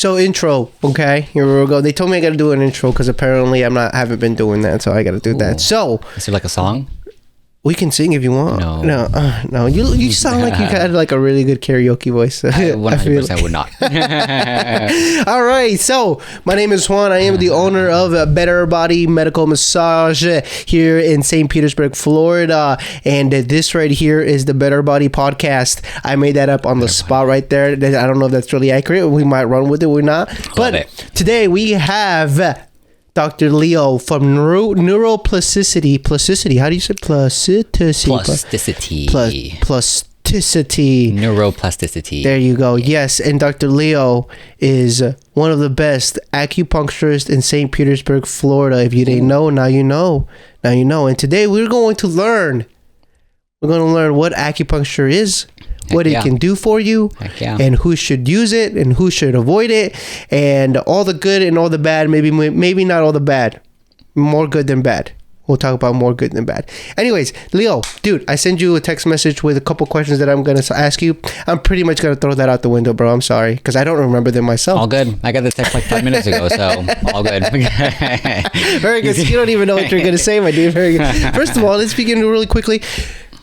So intro, okay? Here we go. They told me I got to do an intro because apparently haven't been doing that, so I got to do that. So is there like a song? We can sing if you want. No. You sound like you had like a really good karaoke voice. 100% would not. All right. So my name is Juan. I am the owner of BetterBody Medical Massage here in St. Petersburg, Florida. And this right here is the BetterBody podcast. I made that up on the spot right there. I don't know if that's really accurate. We might run with it or not. But today we have Dr. Leo from Neuroplasticity. Plasticity. How do you say plasticity? Plasticity. Neuroplasticity. There you go. Yes. And Dr. Leo is one of the best acupuncturists in St. Petersburg, Florida. If you didn't know, now you know. Now you know. And today we're going to learn what acupuncture is, what it can do for you, and who should use it and who should avoid it, and all the good and all the bad. Maybe not all the bad, more good than bad. We'll talk about more good than bad. Anyways, Leo, dude, I sent you a text message with a couple questions that I'm gonna ask you. I'm pretty much gonna throw that out the window, bro. I'm sorry because I don't remember them myself. All good. I got the text like 5 minutes ago, so all good. Very good. So you don't even know what you're gonna say, my dude. Very good. First of all, let's begin really quickly.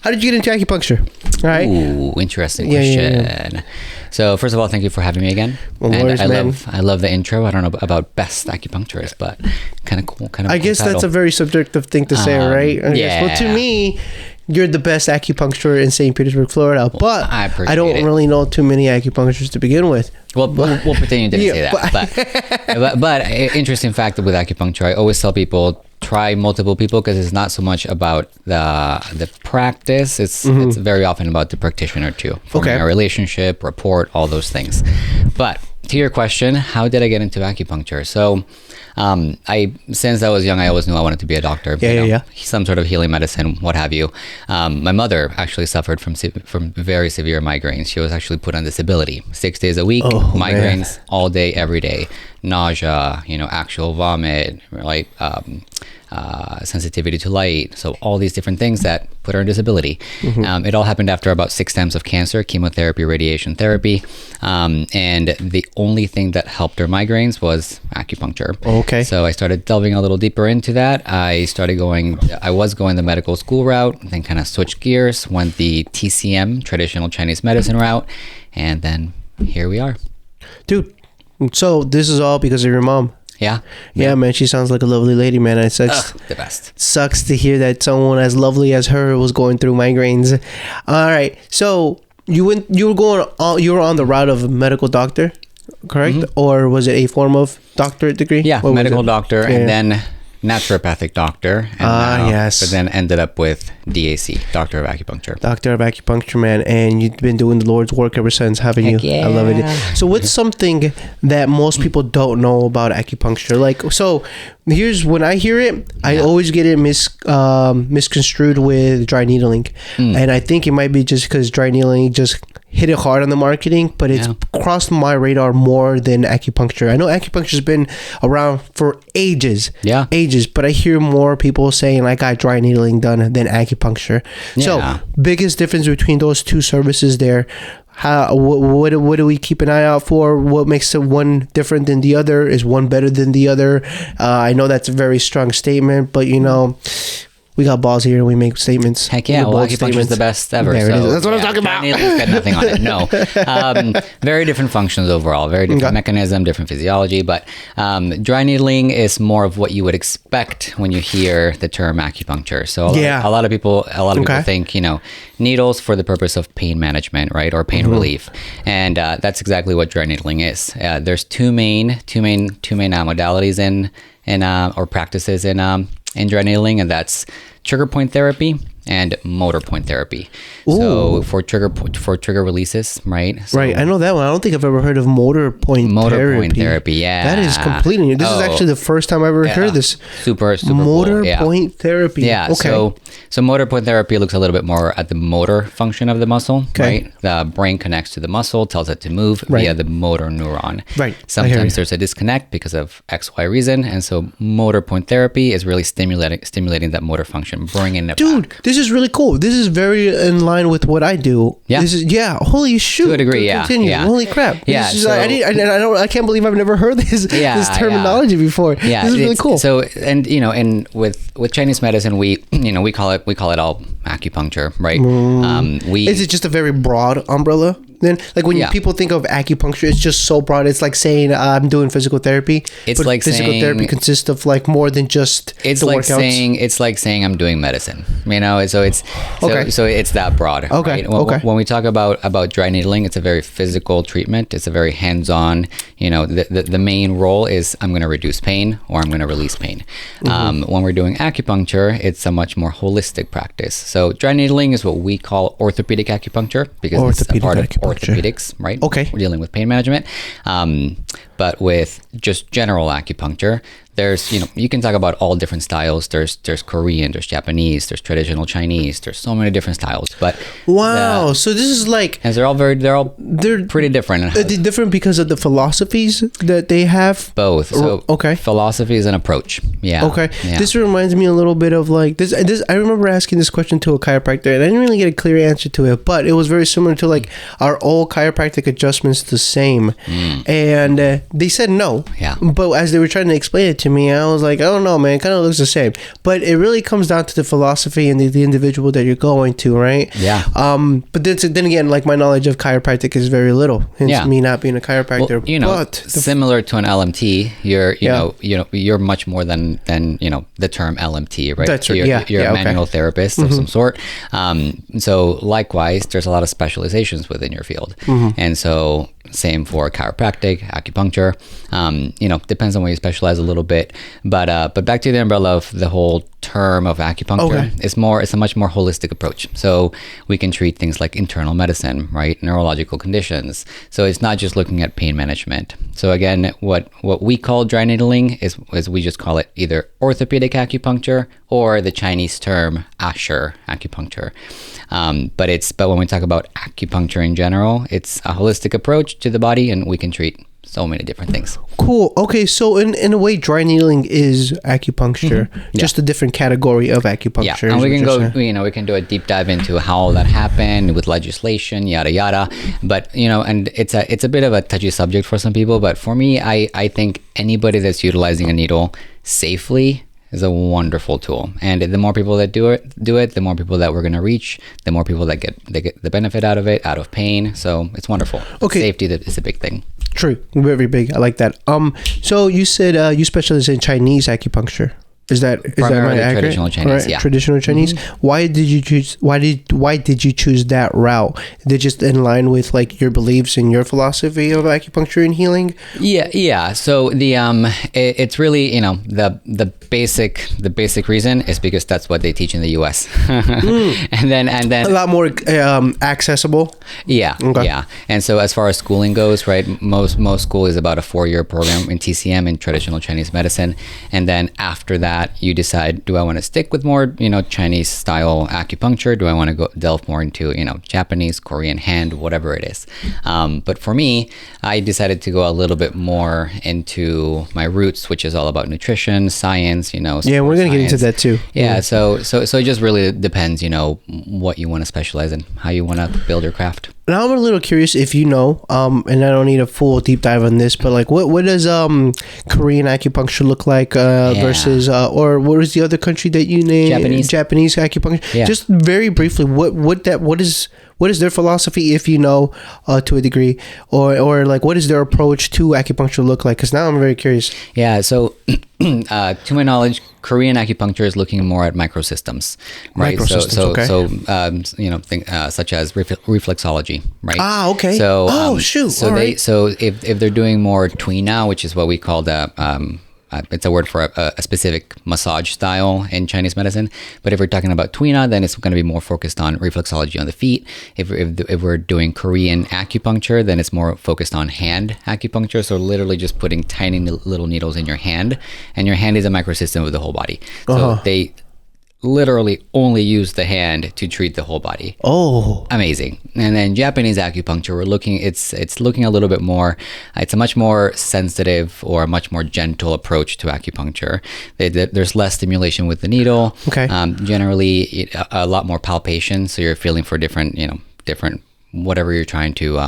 How did you get into acupuncture? All right. Ooh, interesting question. Yeah. So first of all, thank you for having me again. I love the intro. I don't know about best acupuncturist, but kind of cool. I guess that's a very subjective thing to say, right? Yeah. Well, to me, you're the best acupuncturist in St. Petersburg, Florida. But I don't really know too many acupuncturists to begin with. Well, we'll pretend you didn't say that. But interesting fact with acupuncture, I always tell people, try multiple people because it's not so much about the practice. It's very often about the practitioner too. Forming a relationship, rapport, all those things. But to your question, how did I get into acupuncture? So since I was young, I always knew I wanted to be a doctor. Some sort of healing medicine, what have you. My mother actually suffered from very severe migraines. She was actually put on disability 6 days a week, migraines all day, every day, nausea, actual vomit, like sensitivity to light. So all these different things that put her on disability. It all happened after about 6 times of cancer, chemotherapy, radiation therapy. And the only thing that helped her migraines was acupuncture. Okay. So I started delving a little deeper into that. I was going the medical school route, then kind of switched gears, went the TCM, traditional Chinese medicine route. And then here we are. Dude, so this is all because of your mom. Yeah, man. She sounds like a lovely lady, man. It sucks. The best. Sucks to hear that someone as lovely as her was going through migraines. All right. So you were on the route of a medical doctor, correct? Or was it a form of doctorate degree? Yeah, medical doctor, and then naturopathic doctor. Yes. But then ended up with DAC, Doctor of Acupuncture. Doctor of Acupuncture, man. And you've been doing the Lord's work ever since, haven't you? Yeah. I love it. So what's something that most people don't know about acupuncture? Here's when I hear it, I always get it misconstrued with dry needling. And I think it might be just because dry needling just hit it hard on the marketing, but it's crossed my radar more than acupuncture. I know acupuncture's been around for ages, but I hear more people saying I got dry needling done than acupuncture. So biggest difference between those two services there. What do we keep an eye out for? What makes one different than the other? Is one better than the other? I know that's a very strong statement, but we got balls here and we make statements. Heck yeah. Well, acupuncture is the best ever. That's what I'm talking about. Needling's got nothing on it. No. Very different functions overall. Very different mechanism, different physiology. But dry needling is more of what you would expect when you hear the term acupuncture. So a lot of people think, needles for the purpose of pain management, right? Or pain relief. And that's exactly what dry needling is. There's two main modalities or practices in dry needling, and that's trigger point therapy and motor point therapy. Ooh. So for trigger releases, right? So right. I know that one. I don't think I've ever heard of motor point therapy. Yeah. That is completely new. This is actually the first time I've ever heard this. Super motor cool. point therapy. Yeah. Okay. So motor point therapy looks a little bit more at the motor function of the muscle, right? The brain connects to the muscle, tells it to move via the motor neuron. Right. Sometimes there's a disconnect because of XY reason, and so motor point therapy is really stimulating that motor function, bringing it back. This is really cool. This is very in line with what I do. Yeah. This is, holy shoot. To a degree, yeah. Continue. Yeah. Holy crap. Yeah. This is, I can't believe I've never heard this terminology before. Yeah. This is really cool. So, and and with Chinese medicine, we call it all acupuncture, right? Is it just a very broad umbrella? Then, like when people think of acupuncture, it's just so broad. It's like saying I'm doing physical therapy. It's like physical therapy consists of like more than just it's the like workouts. It's like saying I'm doing medicine. So it's so it's that broad. Okay. Right? When we talk about dry needling, it's a very physical treatment. It's a very hands-on. The main role is I'm going to reduce pain or I'm going to release pain. When we're doing acupuncture, it's a much more holistic practice. So dry needling is what we call orthopedic acupuncture because it's a part of orthopedics, right? Okay. We're dealing with pain management. But with just general acupuncture, there's, you can talk about all different styles. There's Korean, there's Japanese, there's traditional Chinese. There's so many different styles. But wow, so this is like, and they're pretty different. Are they different because of the philosophies that they have? Both. So philosophy is an approach. Yeah. Okay. Yeah. This reminds me a little bit of like this. I remember asking this question to a chiropractor, and I didn't really get a clear answer to it, but it was very similar to like, are all chiropractic adjustments the same? And they said no. Yeah. But as they were trying to explain it to me, I was like, I don't know, man. It kind of looks the same. But it really comes down to the philosophy and the individual that you're going to, right? Yeah. But then again, like my knowledge of chiropractic is very little. Hence me not being a chiropractor. Well, similar to an LMT, you're much more than the term LMT, right? That's so right. You're a manual therapist of some sort. So likewise, there's a lot of specializations within your field, and so same for chiropractic, acupuncture. Depends on what you specialize a little bit, but back to the umbrella of the whole term of acupuncture. It's a much more holistic approach. So we can treat things like internal medicine, right? Neurological conditions. So it's not just looking at pain management. So again, what we call dry needling is we just call it either orthopedic acupuncture or the Chinese term Asher acupuncture. But when we talk about acupuncture in general, it's a holistic approach to the body, and we can treat so many different things. Cool. Okay, so in a way, dry needling is acupuncture, just a different category of acupuncture. Yeah, and we can go. We can do a deep dive into how that happened with legislation, yada yada. But and it's a bit of a touchy subject for some people. But for me, I think anybody that's utilizing a needle safely is a wonderful tool, and the more people that do it, the more people that we're going to reach, the more people that get the benefit out of it, out of pain. So it's wonderful. Okay, safety is a big thing. True, very big. I like that. So you said you specialize in Chinese acupuncture. Is that primarily traditional Chinese? Right. Traditional Chinese. Why did you choose? Why did you choose that route? Is it just in line with like your beliefs and your philosophy of acupuncture and healing? Yeah. So it's really the basic reason is because that's what they teach in the U.S. and then a lot more accessible. Yeah. Okay. Yeah. And so as far as schooling goes, right, most school is about a 4-year program in TCM in traditional Chinese medicine, and then after that, you decide, do I want to stick with more, Chinese style acupuncture? Do I want to go delve more into, Japanese, Korean hand, whatever it is? But for me, I decided to go a little bit more into my roots, which is all about nutrition, science, Yeah, we're going to get into that too. Yeah. So it just really depends, what you want to specialize in, how you want to build your craft. Now I'm a little curious if and I don't need a full deep dive on this, but like what does Korean acupuncture look like versus or what is the other country that you named? Japanese acupuncture. Yeah. Just very briefly, what is their philosophy, if to a degree, or like what is their approach to acupuncture look like? Because now I'm very curious. Yeah. So to my knowledge, Korean acupuncture is looking more at microsystems, right? Such as reflexology, right? Okay. So shoot. So if they're doing more tuina, which is what we call it's a word for a specific massage style in Chinese medicine. But if we're talking about tuina, then it's going to be more focused on reflexology on the feet. If we're doing Korean acupuncture, then it's more focused on hand acupuncture. So literally just putting tiny little needles in your hand, and your hand is a microsystem of the whole body. So literally only use the hand to treat the whole body. Oh, amazing. And then Japanese acupuncture, it's looking a little bit more, it's a much more sensitive or a much more gentle approach to acupuncture. There's less stimulation with the needle. Okay. Generally a lot more palpation, so you're feeling for different whatever you're trying to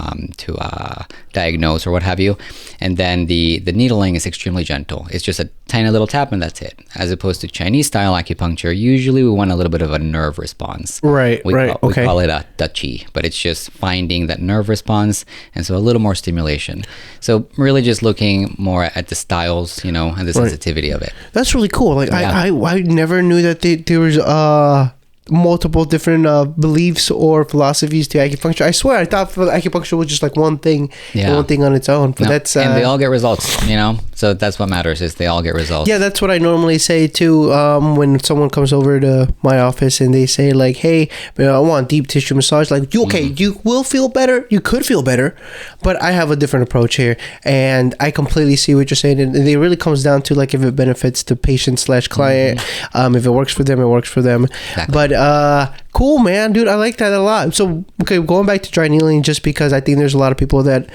diagnose or what have you. And then the needling is extremely gentle. It's just a tiny little tap and that's it. As opposed to Chinese style acupuncture, usually we want a little bit of a nerve response. Right, We right. we call it a qi, but it's just finding that nerve response, and so a little more stimulation. So really just looking more at the styles, and the sensitivity of it. That's really cool. Like I never knew that there was multiple different beliefs or philosophies to acupuncture. I swear I thought acupuncture was just like one thing on its own, but that's and they all get results, so that's what matters, is they all get results. Yeah, that's what I normally say too, when someone comes over to my office and they say like, hey, I want deep tissue massage, like, you will feel better, you could feel better, but I have a different approach here, and I completely see what you're saying, and it really comes down to like if it benefits the patient/client. If it works for them, it works for them. Exactly. But cool, man, dude, I like that a lot. So okay, going back to dry needling, just because I think there's a lot of people that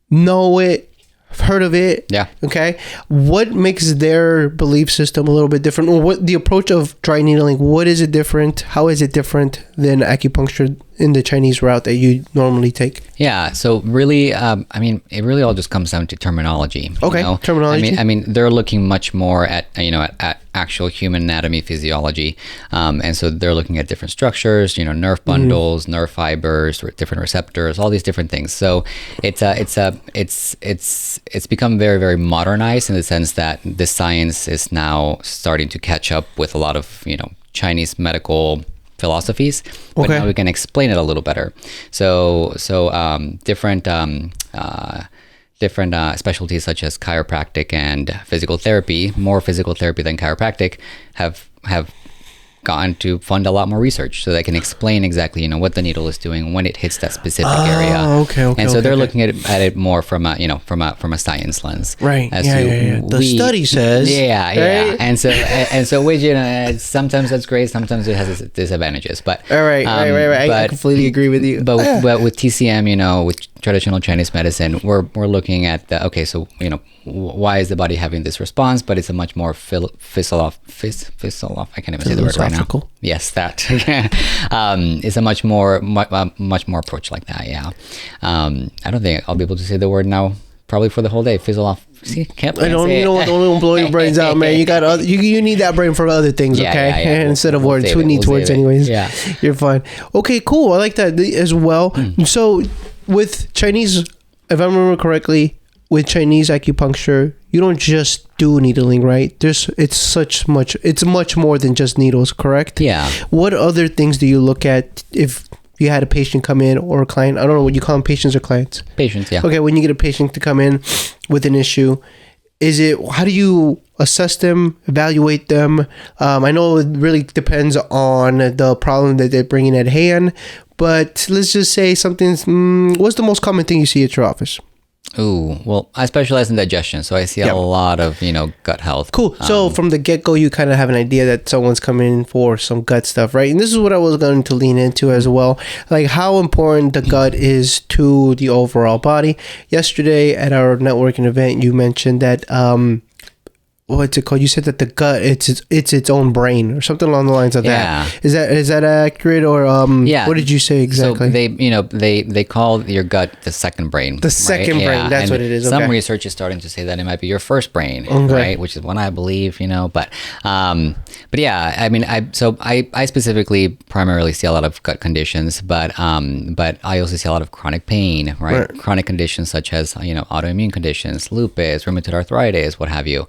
know it, heard of it. Yeah. Okay, what makes their belief system a little bit different, or what the approach of dry needling, what is it different, how is it different than acupuncture in the Chinese route that you normally take? Yeah, so really, it really all just comes down to terminology. Okay, terminology. I mean, they're looking much more at actual human anatomy, physiology, and so they're looking at different structures, nerve bundles, nerve fibers, different receptors, all these different things. So it's become very, very modernized in the sense that the science is now starting to catch up with a lot of Chinese medical philosophies, but now we can explain it a little better. So different specialties such as chiropractic and physical therapy, more physical therapy than chiropractic, have gotten to fund a lot more research so they can explain exactly what the needle is doing when it hits that specific area. And so they're looking at it more from a science lens, right? The study says, right? and so which sometimes that's great, sometimes it has its disadvantages, but right. I completely agree with you. But with TCM, with traditional Chinese medicine, we're looking at why is the body having this response, but it's a much more I can't even say the word right now. Yes, that. It's a much more approach like that. Yeah. I don't think I'll be able to say the word now probably for the whole day. Fizzle off. See, don't blow your brains out, man. You got you need that brain for other things, okay? Instead of words. Who needs words anyways? Yeah. You're fine. Okay, cool. I like that as well. So with Chinese, if I remember correctly, with Chinese acupuncture, you don't just do needling, right? It's much more than just needles, correct? Yeah. What other things do you look at if you had a patient come in, or a client? I don't know what you call them, patients or clients? Patients, yeah. Okay, when you get a patient to come in with an issue, how do you assess them, evaluate them? I know it really depends on the problem that they're bringing at hand, but let's just say what's the most common thing you see at your office? Ooh, well, I specialize in digestion, so I see a lot of, gut health. Cool. So from the get-go, you kind of have an idea that someone's coming in for some gut stuff, right? And this is what I was going to lean into as well, like how important the gut is to the overall body. Yesterday at our networking event, you mentioned that what's it called? You said that the gut, it's its own brain or something along the lines of that. Is that accurate, or what did you say exactly? So they call your gut the second brain. The second brain, that's what it is. Some research is starting to say that it might be your first brain, right? Which is one I believe, but yeah, I mean, I specifically primarily see a lot of gut conditions, but I also see a lot of chronic pain, right? Chronic conditions such as autoimmune conditions, lupus, rheumatoid arthritis, what have you.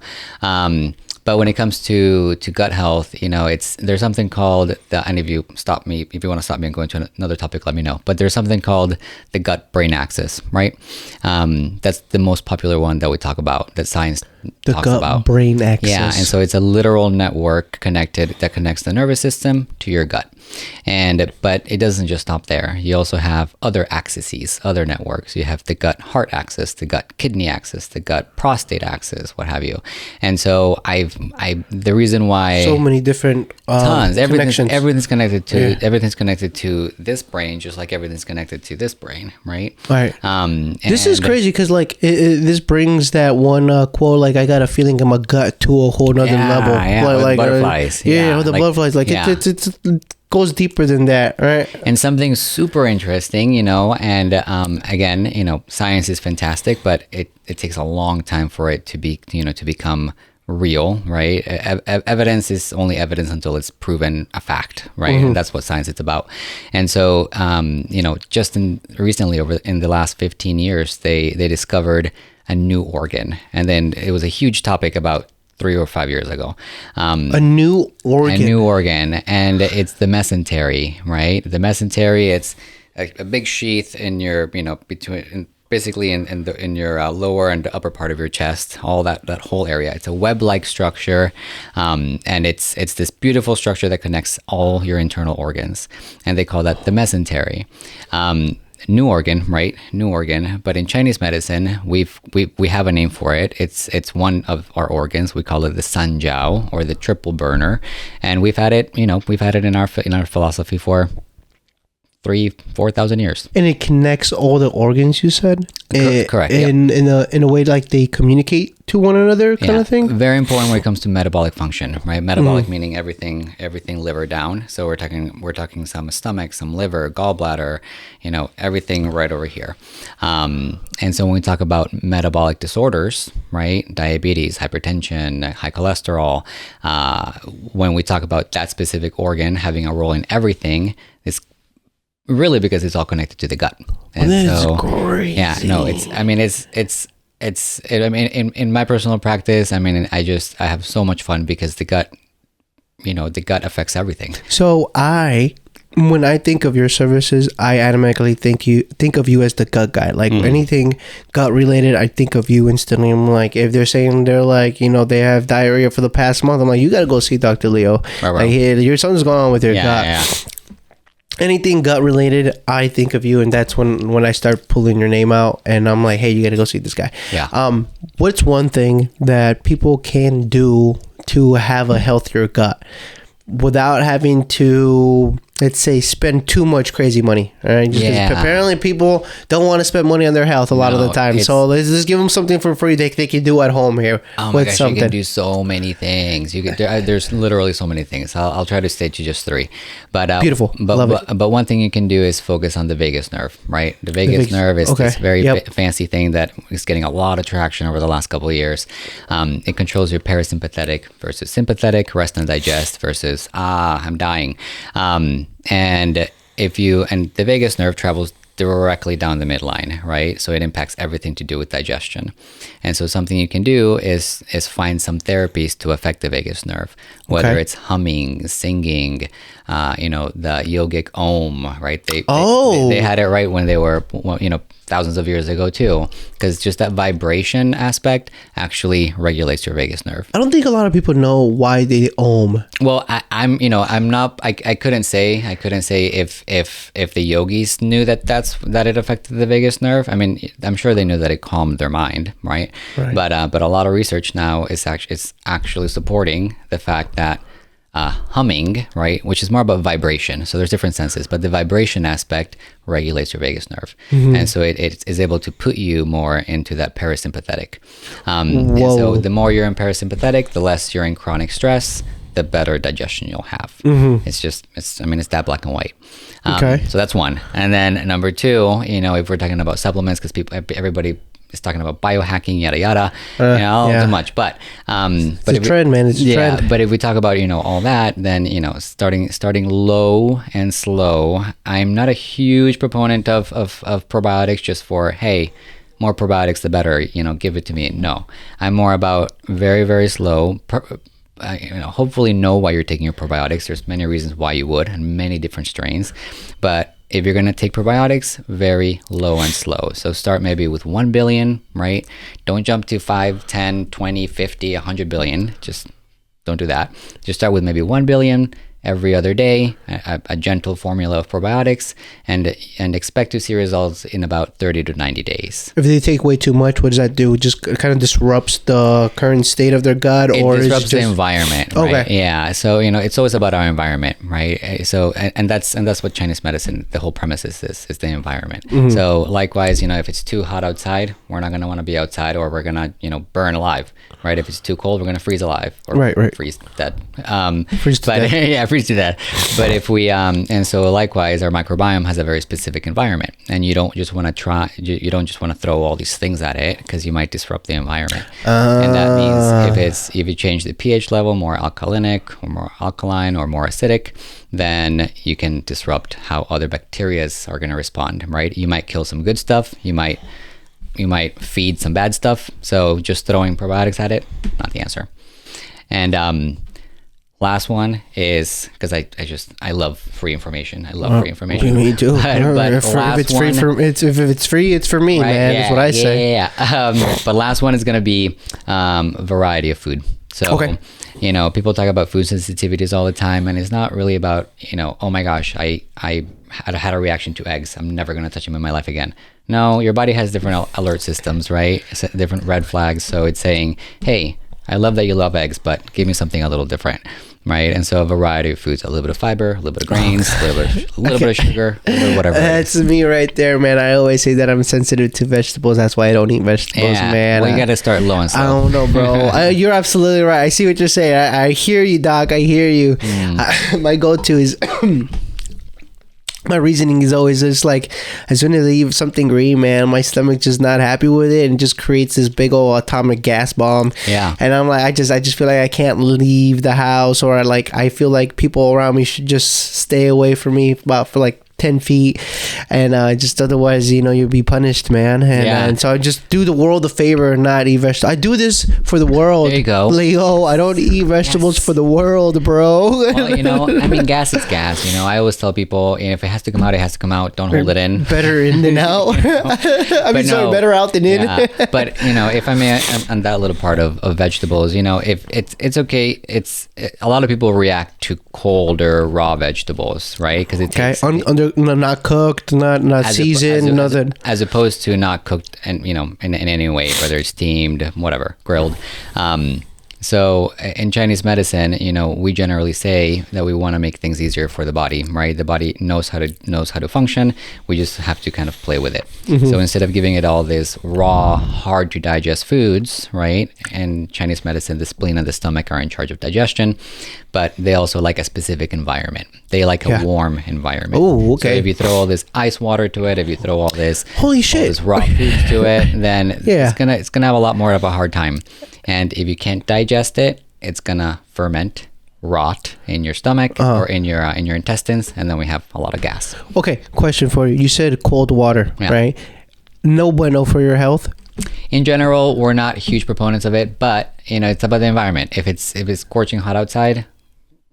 But when it comes to gut health, there's something called and if you want to stop me and go into another topic, let me know. But there's something called the gut-brain axis, right? That's the most popular one that we talk about, that science the talks gut about. brain axis. Yeah, and so it's a literal network that connects the nervous system to your gut. But it doesn't just stop there. You also have other axes, other networks. You have the gut heart axis, the gut kidney axis, the gut prostate axis, what have you. And so the reason why so many different tons, connections. everything's connected to this brain, just like everything's connected to this brain, right? Right. This is crazy because like this brings that one quote, like I got a feeling in my gut to a whole nother level. Yeah, like butterflies. With the butterflies. Like it goes deeper than that, right? And something super interesting, and again, science is fantastic, but it takes a long time for it to be, to become real, right? Evidence is only evidence until it's proven a fact, right? And that's what science is about. And so, just recently, in the last 15 years, they discovered a new organ, and then it was a huge topic about 3 or 5 years ago. A new organ, and it's the mesentery, right? The mesentery, it's a big sheath in your, basically in your lower and upper part of your chest, all that whole area. It's a web-like structure, and it's this beautiful structure that connects all your internal organs, and they call that the mesentery. New organ, right? New organ. But in Chinese medicine, we have a name for it. It's one of our organs. We call it the sanjiao, or the triple burner, and we've had it in our philosophy for 3,000-4,000 years. And it connects all the organs, you said? Correct. In a way like they communicate to one another kind of thing? Very important when it comes to metabolic function, right? Metabolic meaning everything liver down. So we're talking some stomach, some liver, gallbladder, everything right over here. And so when we talk about metabolic disorders, right? Diabetes, hypertension, high cholesterol, when we talk about that specific organ having a role in everything, it's really because it's all connected to the gut. And that's crazy. Yeah, no, in my personal practice, I have so much fun because the gut affects everything. So when I think of your services, I automatically think of you as the gut guy. Like anything gut related, I think of you instantly. I'm like, if they're saying they're like, they have diarrhea for the past month, I'm like, you got to go see Dr. Leo. Right. Like, hey, something's going on with your gut. Yeah. Anything gut related, I think of you, and that's when I start pulling your name out, and I'm like, hey, you got to go see this guy. Yeah. What's one thing that people can do to have a healthier gut without having to, let's say, spend too much crazy money? All right. Apparently people don't want to spend money on their health a lot of the time. So let's just give them something for free they can do at home here. Oh my gosh, you can do so many things. There's literally so many things. I'll try to state you just 3. But beautiful. Love it. But one thing you can do is focus on the vagus nerve, right? The vagus nerve is this very fancy thing that is getting a lot of traction over the last couple of years. It controls your parasympathetic versus sympathetic, rest and digest versus I'm dying. And the vagus nerve travels directly down the midline, right? So it impacts everything to do with digestion. And so something you can do is find some therapies to affect the vagus nerve, whether it's humming, singing, the yogic om, right? They had it right when they were, thousands of years ago too, because just that vibration aspect actually regulates your vagus nerve. I don't think a lot of people know why they om. Well, I couldn't say if the yogis knew that it affected the vagus nerve. I'm sure they knew that it calmed their mind, right? But a lot of research now is actually supporting the fact that humming, right, which is more about vibration. So there's different senses, but the vibration aspect regulates your vagus nerve. And so it is able to put you more into that parasympathetic. And so the more you're in parasympathetic, the less you're in chronic stress, the better digestion you'll have. It's that black and white. So that's one. And then number 2, if we're talking about supplements, because everybody is talking about biohacking, yada yada, too much. But it's a trend, man. It's a trend. But if we talk about all that, then starting low and slow. I'm not a huge proponent of probiotics just for, hey, more probiotics the better. Give it to me. No, I'm more about very, very slow. Hopefully know why you're taking your probiotics. There's many reasons why you would, and many different strains, but if you're going to take probiotics, very low and slow. So start maybe with 1 billion, right? Don't jump to 5, 10, 20, 50, 100 billion. Just don't do that. Just start with maybe 1 billion every other day, a gentle formula of probiotics, and expect to see results in about 30 to 90 days. If they take way too much, what does that do? Just kind of disrupts the current state of their gut, or disrupts the environment, right? Okay. Yeah. So it's always about our environment, right? So and that's what Chinese medicine, the whole premise is the environment. So likewise, if it's too hot outside, we're not gonna want to be outside, or we're gonna burn alive, right? If it's too cold, we're gonna freeze alive, or freeze dead. Freeze to death. Yeah. Freeze to that. But if we and so likewise, our microbiome has a very specific environment, and you don't just want to throw all these things at it, because you might disrupt the environment. And that means if you change the pH level, more alkalinic or more alkaline or more acidic, then you can disrupt how other bacteria are going to respond, right? You might kill some good stuff, you might feed some bad stuff. So just throwing probiotics at it, not the answer. And last one is, because I love free information. I love free information. Me too. But if it's free, it's for me, right, man. That's what I say. Yeah. But last one is going to be variety of food. So, people talk about food sensitivities all the time, and it's not really about, oh my gosh, I had a reaction to eggs, I'm never going to touch them in my life again. No, your body has different alert systems, right? Different red flags. So it's saying, hey, I love that you love eggs, but give me something a little different, right? And so a variety of foods, a little bit of fiber, a little bit of grains, a little bit of sugar, a little bit of whatever. That's me right there, man. I always say that I'm sensitive to vegetables. That's why I don't eat vegetables, man. Well, you got to start low and slow. I don't know, bro. You're absolutely right. I see what you're saying. I hear you, Doc. I hear you. My go-to is... My reasoning is always just like, as soon as I eat something green, man, my stomach just not happy with it, and just creates this big old atomic gas bomb. Yeah. And I'm like, I just feel like I can't leave the house, or I feel like people around me should just stay away from me for like 10 feet, and just otherwise, you'll be punished, man. And so I just do the world a favor and not eat vegetables. I do this for the world. There you go, Leo. I don't eat vegetables for the world, bro. Well, gas is gas. I always tell people, if it has to come out, it has to come out. Don't hold it in. Better in than out. Better out than in. Yeah. But if I may, on that little part of vegetables, if it's okay. It's a lot of people react to cold or raw vegetables, right? Because it's not cooked, not seasoned, nothing. As opposed to not cooked, and in any way, whether it's steamed, whatever, grilled. So in Chinese medicine, we generally say that we want to make things easier for the body, right? The body knows how to function. We just have to kind of play with it. So instead of giving it all this raw, hard to digest foods, right? In Chinese medicine, the spleen and the stomach are in charge of digestion, but they also like a specific environment. They like a warm environment. Oh, okay. So if you throw all this ice water to it, if you throw all this raw foods to it, then it's gonna have a lot more of a hard time. And if you can't digest it, it's gonna ferment, rot in your stomach or in your intestines, and then we have a lot of gas. Okay, question for you. You said cold water, right? No bueno for your health. In general, we're not huge proponents of it, but it's about the environment. If it's scorching hot outside,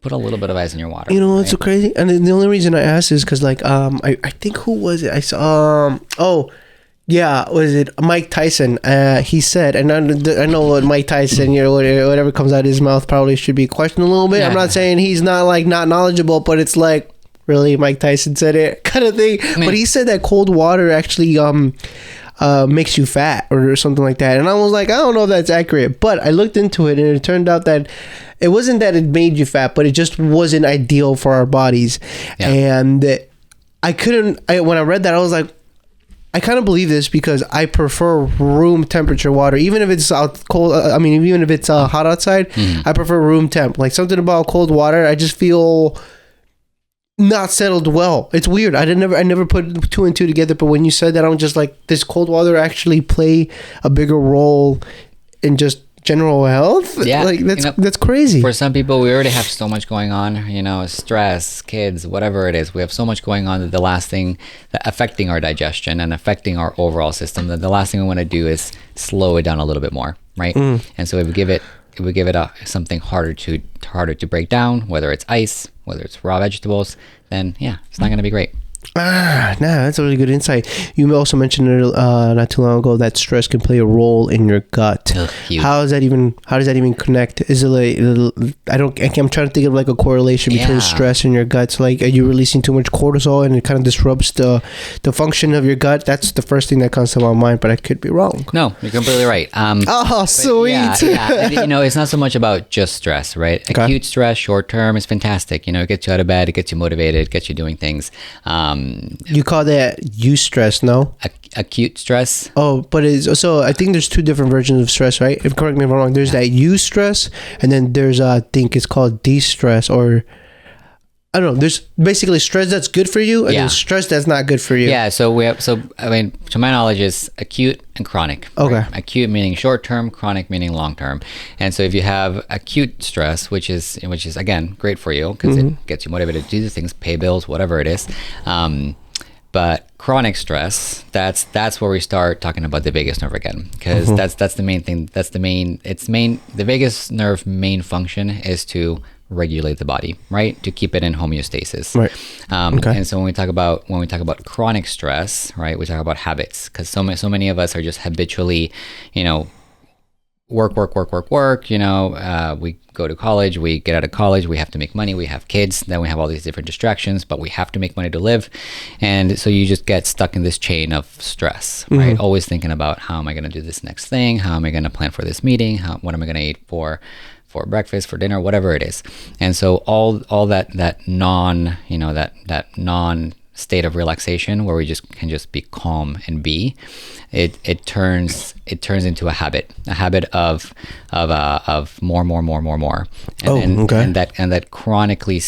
put a little bit of ice in your water. What's so crazy? And the only reason I asked is because, I think, who was it? I saw. Was it Mike Tyson? He said, and I know what Mike Tyson, whatever comes out of his mouth probably should be questioned a little bit. Yeah. I'm not saying he's not knowledgeable, but it's like, really, Mike Tyson said it kind of thing. But he said that cold water actually makes you fat or something like that. And I was like, I don't know if that's accurate. But I looked into it, and it turned out that it wasn't that it made you fat, but it just wasn't ideal for our bodies. Yeah. And when I read that, I was like, I kind of believe this because I prefer room temperature water, even if it's cold. Even if it's hot outside, I prefer room temp. Like, something about cold water, I just feel not settled well. It's weird. I never put two and two together. But when you said that, I'm just like, does cold water actually play a bigger role in just general health? Yeah, that's crazy. For some people, we already have so much going on, stress, kids, whatever it is. We have so much going on that the last thing that affecting our digestion and affecting our overall system, that the last thing we want to do is slow it down a little bit more, right? And so if we give it something harder to break down, whether it's ice, whether it's raw vegetables, then it's not going to be great. That's a really good insight. You also mentioned not too long ago that stress can play a role in your gut. How does that even connect? Is it like, I'm trying to think of like a correlation between stress and your gut. So like, are you releasing too much cortisol and it kind of disrupts the function of your gut? That's the first thing that comes to my mind, but I could be wrong. No, you're completely right. Sweet. And, it's not so much about just stress, right? Okay. Acute stress, short term, is fantastic. It gets you out of bed, it gets you motivated, gets you doing things. You call that eustress, no? Acute stress. Oh, but so I think there's two different versions of stress, right? If correct me if I'm wrong. There's that eustress, and then there's I think it's called de-stress, or I don't know. There's basically stress that's good for you, and then stress that's not good for you. Yeah. So to my knowledge, is acute and chronic. Okay. Right? Acute meaning short term, chronic meaning long term. And so if you have acute stress, which is again great for you because it gets you motivated to do things, pay bills, whatever it is. But chronic stress, that's where we start talking about the vagus nerve again, because that's the main thing. The vagus nerve main function is to regulate the body, right? To keep it in homeostasis. Right. And so when we talk about chronic stress, right, we talk about habits, because so many of us are just habitually, work. We go to college, we get out of college, we have to make money, we have kids, then we have all these different distractions, but we have to make money to live. And so you just get stuck in this chain of stress, right? Always thinking about, how am I going to do this next thing? How am I going to plan for this meeting? What am I going to eat for breakfast, for dinner, whatever it is. And so all that non state of relaxation where we can just be calm and be, it turns into a habit of more, and that chronically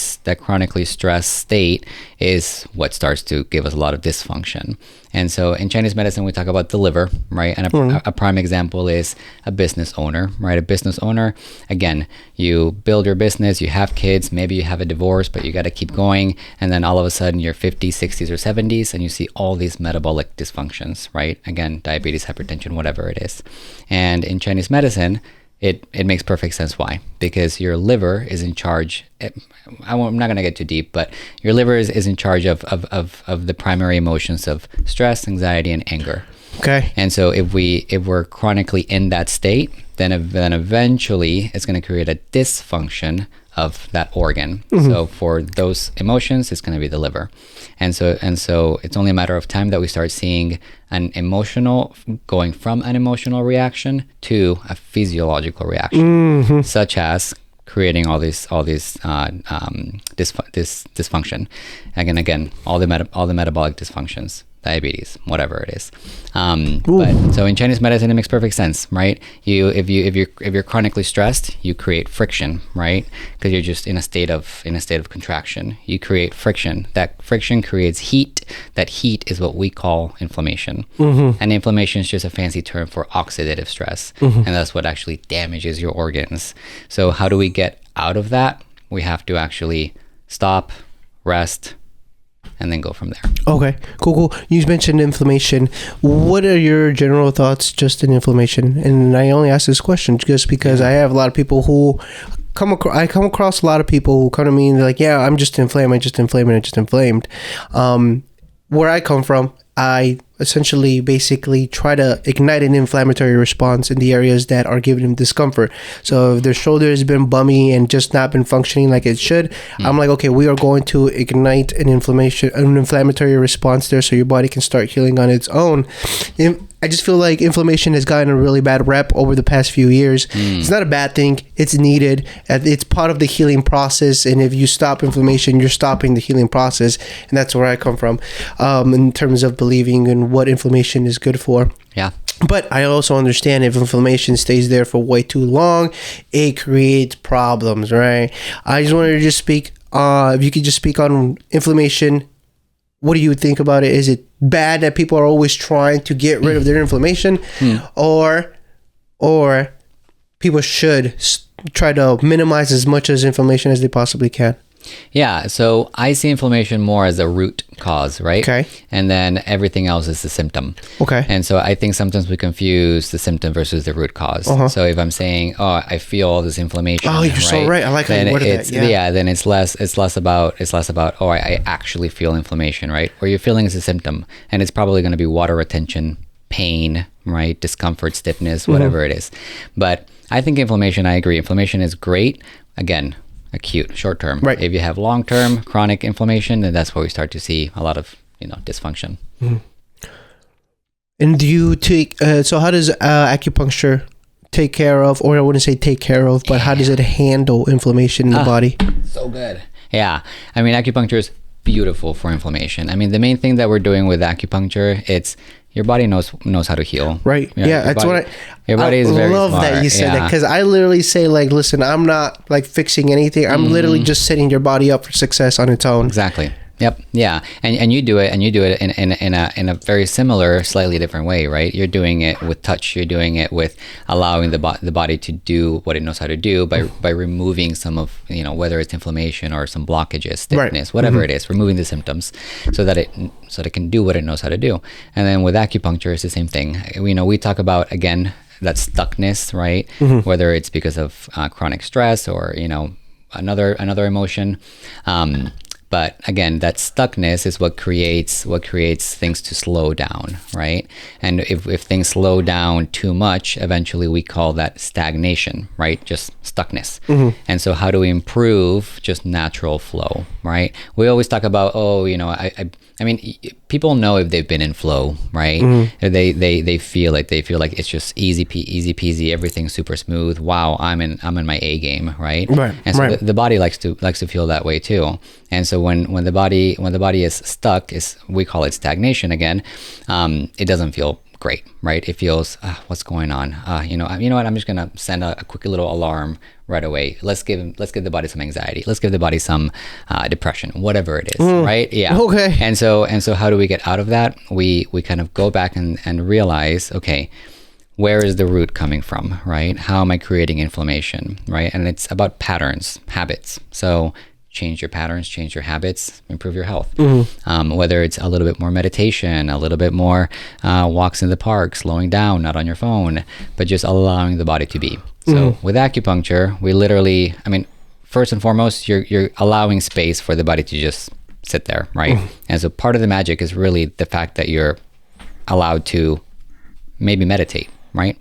stressed state is what starts to give us a lot of dysfunction. And so in Chinese medicine, we talk about the liver, right? And a prime example is a business owner, right? A business owner, again, you build your business, you have kids, maybe you have a divorce, but you got to keep going. And then all of a sudden you're 50s, 60s, or 70s, and you see all these metabolic dysfunctions, right? Again, diabetes, hypertension, whatever it is. And in Chinese medicine, it makes perfect sense. Why? Because your liver is in charge. I'm not going to get too deep, but your liver is in charge of the primary emotions of stress, anxiety, and anger. Okay. And so if we're chronically in that state, then eventually it's going to create a dysfunction of that organ. So for those emotions, it's going to be the liver. And so it's only a matter of time that we start seeing going from an emotional reaction to a physiological reaction, such as creating all this dysfunction. Again, all the metabolic dysfunctions, diabetes, whatever it is. But so in Chinese medicine, it makes perfect sense, right? If you're chronically stressed, you create friction, right? Because you're just in a state of contraction. You create friction. That friction creates heat. That heat is what we call inflammation. And inflammation is just a fancy term for oxidative stress, and that's what actually damages your organs. So how do we get out of that? We have to actually stop, rest, and then go from there. Okay, cool. You mentioned inflammation. What are your general thoughts just in inflammation? And I only ask this question just because I have a lot of people who come across a lot of people who come to me and they're like, yeah, I'm just inflamed. Where I come from, I essentially basically try to ignite an inflammatory response in the areas that are giving them discomfort. So if their shoulder has been bummy and just not been functioning like it should, I'm like, okay, we are going to ignite an inflammatory response there so your body can start healing on its own. I just feel like inflammation has gotten a really bad rep over the past few years. It's not a bad thing. It's needed. It's part of the healing process. And if you stop inflammation, you're stopping the healing process. And that's where I come from in terms of believing in what inflammation is good for. Yeah. But I also understand if inflammation stays there for way too long, it creates problems, right? I just wanted to speak, if you could just speak on inflammation. What do you think about it? Is it bad that people are always trying to get rid of their inflammation, or people should try to minimize as much as inflammation as they possibly can? Yeah, so I see inflammation more as a root cause, right? Okay. And then everything else is the symptom. Okay. And so I think sometimes we confuse the symptom versus the root cause. So if I'm saying, oh, I feel this inflammation. Oh, you're so right. I like how you worded that. Yeah, then it's less about oh, I actually feel inflammation, right? What you're feeling is a symptom, and it's probably going to be water retention, pain, right? Discomfort, stiffness, whatever it is. But I think inflammation, I agree. Inflammation is great. Again, acute, short term. Right. If you have long term chronic inflammation, then that's where we start to see a lot of dysfunction. And do you take? So how does acupuncture take care of, or I wouldn't say take care of, but how does it handle inflammation in the body? So good. Yeah. I mean, acupuncture is beautiful for inflammation. I mean, the main thing that we're doing with acupuncture, it's your body knows how to heal. Right. That's what your body is very smart. I love that you said that, because I literally say, like, listen, I'm not like fixing anything. I'm literally just setting your body up for success on its own. Exactly. Yep. Yeah. And you do it in a very similar, slightly different way, right? You're doing it with touch. You're doing it with allowing the body to do what it knows how to do by removing some of, whether it's inflammation or some blockages, stiffness, whatever it is, removing the symptoms so that it can do what it knows how to do. And then with acupuncture, it's the same thing. We talk about, again, that stuckness, right? Whether it's because of chronic stress or, another emotion. But again, that stuckness is what creates things to slow down, right? And if things slow down too much, eventually we call that stagnation, right? Just stuckness. And so how do we improve just natural flow, right? We always talk about, I mean, people know if they've been in flow, right? They feel like it's just easy peasy, everything's super smooth. Wow, I'm in my A game, right? And so the body likes to feel that way too. And so when the body is stuck, we call it stagnation again. It doesn't feel great, right? It feels, what's going on? You know what? I'm just gonna send a quick little alarm right away. Let's give the body some anxiety. Let's give the body some depression, whatever it is, right? Yeah. Okay. And so how do we get out of that? We kind of go back and realize, okay, where is the root coming from, right? How am I creating inflammation, right? And it's about patterns, habits. So change your patterns, change your habits, improve your health. Whether it's a little bit more meditation, a little bit more walks in the park, slowing down, not on your phone, but just allowing the body to be. So with acupuncture, we literally, first and foremost, you're allowing space for the body to just sit there, right? And so part of the magic is really the fact that you're allowed to maybe meditate, right?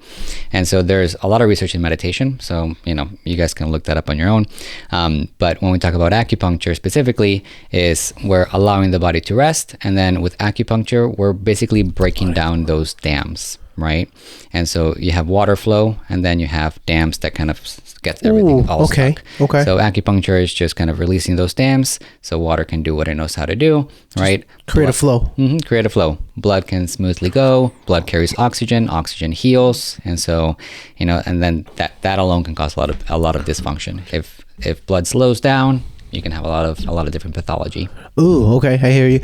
And so there's a lot of research in meditation. So, you guys can look that up on your own. But when we talk about acupuncture specifically, is we're allowing the body to rest. And then with acupuncture, we're basically breaking down those dams, right? And so you have water flow, and then you have dams that kind of gets everything all stuck. Okay. So acupuncture is just kind of releasing those dams so water can do what it knows how to do, right? Create a flow. Create a flow. Blood can smoothly go. Blood carries oxygen. Oxygen heals. And so, and then that alone can cause a lot of dysfunction. If blood slows down, you can have a lot of different pathology. Ooh, okay, I hear you.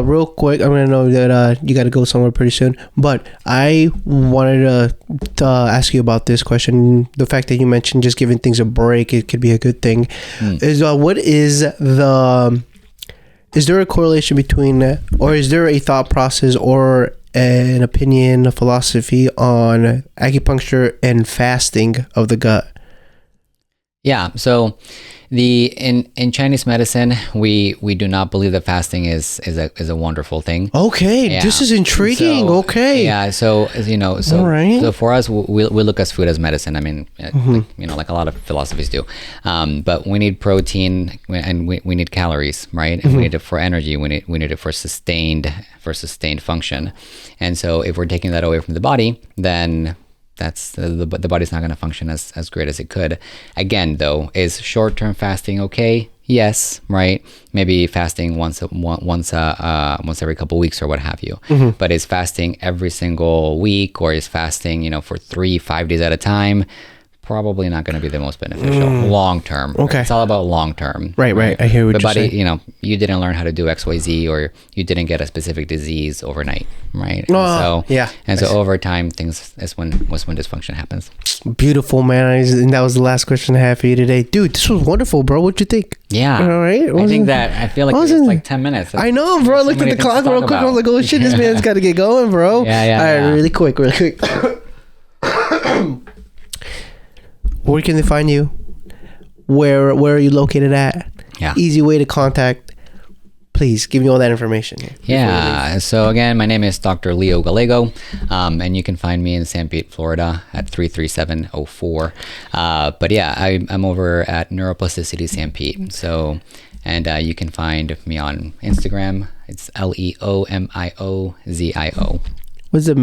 Real quick, I'm gonna know that you got to go somewhere pretty soon, but I wanted to ask you about this question. The fact that you mentioned just giving things a break, it could be a good thing. Is there a correlation between, or is there a thought process or an opinion, a philosophy on acupuncture and fasting of the gut? Yeah, so in Chinese medicine, we do not believe that fasting is a wonderful thing. Okay, yeah. This is intriguing. So, okay. Yeah, so All right. So for us, we look at food as medicine. Like a lot of philosophies do. But we need protein and we need calories, right? And we need it for energy. We need it for sustained function. And so if we're taking that away from the body, then that's the body's not going to function as great as it could. Again, though, is short-term fasting okay? Yes, right? Maybe fasting once every couple of weeks or what have you. But is fasting every single week, or is fasting, for 3-5 days at a time? probably not going to be the most beneficial long term. Okay. It's all about long term. Right. I hear what you're saying. You know, you didn't learn how to do XYZ, or you didn't get a specific disease overnight, right? And so over time, was when dysfunction happens. Beautiful, man. And that was the last question I have for you today. Dude, this was wonderful, bro. What'd you think? Yeah. All right. I feel like it's like 10 minutes. I know, bro. I looked at the clock real quick. I was like, oh shit, this man's got to get going, bro. Yeah. All right, really quick. Where can they find you? Where are you located at? Yeah. Easy way to contact. Please give me all that information here. Yeah. So again, my name is Dr. Leo Gallego, and you can find me in San Pete, Florida at 33704. But yeah, I'm over at Neuroplasticity San Pete. So, and you can find me on Instagram. It's LeoMiozio. What's it?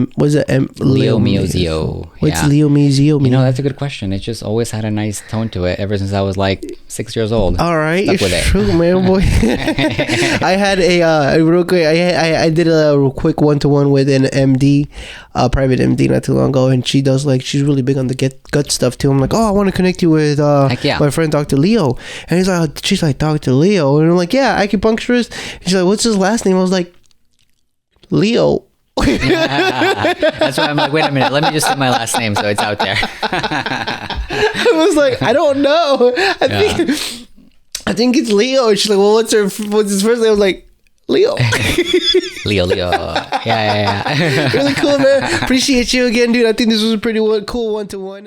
Leo Miozio. What's Leo Miozio mean? You know, that's a good question. It just always had a nice tone to it ever since I was like 6 years old. All right, it's true, man, boy. I had a real quick. I did a real quick 1-to-1 with an MD, private MD, not too long ago, and she's really big on the gut stuff too. I'm like, oh, I want to connect you with my friend Dr. Leo, and she's like Dr. Leo, and I'm like, yeah, acupuncturist. And she's like, what's his last name? I was like, Leo. That's why I'm like, wait a minute, let me just say my last name so it's out there. I was like, I don't know. I think it's Leo. She's like, well, what's his first name? I was like, Leo. Leo. Yeah. Really cool, man. Appreciate you again, dude. I think this was a pretty cool 1-to-1.